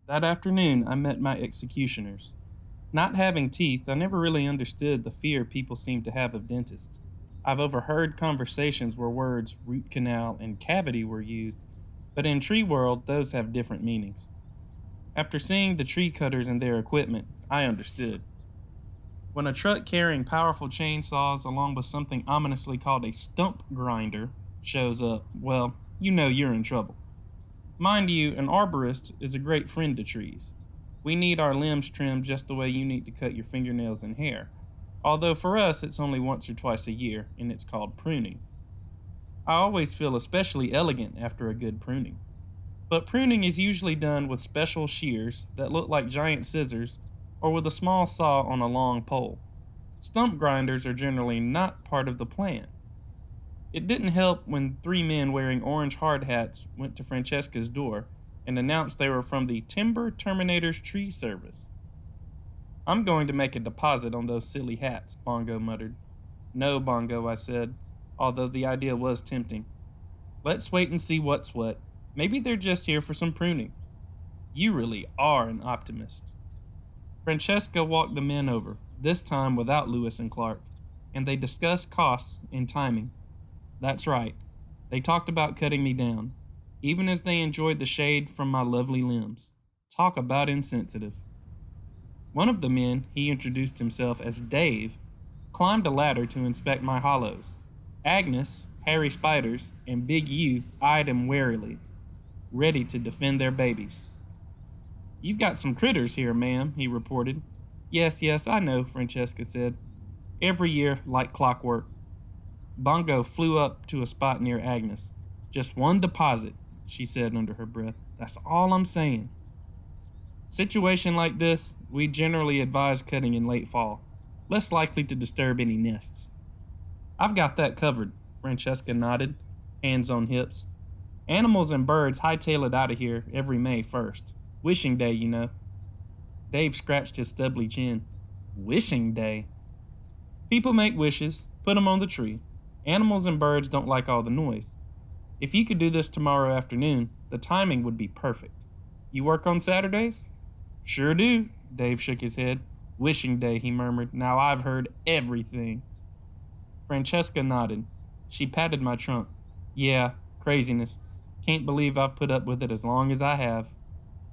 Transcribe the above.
That afternoon, I met my executioners. Not having teeth, I never really understood the fear people seem to have of dentists. I've overheard conversations where words root canal and cavity were used, but in tree world, those have different meanings. After seeing the tree cutters and their equipment, I understood. When a truck carrying powerful chainsaws along with something ominously called a stump grinder shows up, well, you know you're in trouble. Mind you, an arborist is a great friend to trees. We need our limbs trimmed just the way you need to cut your fingernails and hair. Although for us it's only once or twice a year, and it's called pruning. I always feel especially elegant after a good pruning. But pruning is usually done with special shears that look like giant scissors or with a small saw on a long pole. Stump grinders are generally not part of the plan. It didn't help when three men wearing orange hard hats went to Francesca's door and announced they were from the Timber Terminators Tree Service. I'm going to make a deposit on those silly hats, Bongo muttered. No, Bongo, I said, although the idea was tempting. Let's wait and see what's what. Maybe they're just here for some pruning. You really are an optimist. Francesca walked the men over, this time without Lewis and Clark, and they discussed costs and timing. That's right, they talked about cutting me down, even as they enjoyed the shade from my lovely limbs. Talk about insensitive. One of the men, he introduced himself as Dave, climbed a ladder to inspect my hollows. Agnes, Harry Spiders, and Big U eyed him warily, ready to defend their babies. You've got some critters here, ma'am, he reported. Yes, I know, Francesca said. Every year, like clockwork. Bongo flew up to a spot near Agnes. Just one deposit, she said under her breath. That's all I'm saying. Situation like this, we generally advise cutting in late fall, less likely to disturb any nests. I've got that covered, Francesca nodded, hands on hips. Animals and birds hightail it out of here every May 1st. Wishing Day, you know. Dave scratched his stubbly chin. Wishing Day? People make wishes, put them on the tree. Animals and birds don't like all the noise. If you could do this tomorrow afternoon, the timing would be perfect. You work on Saturdays? Sure do, Dave shook his head. Wishing Day, he murmured. Now I've heard everything. Francesca nodded. She patted my trunk. Yeah, craziness. Can't believe I've put up with it as long as I have.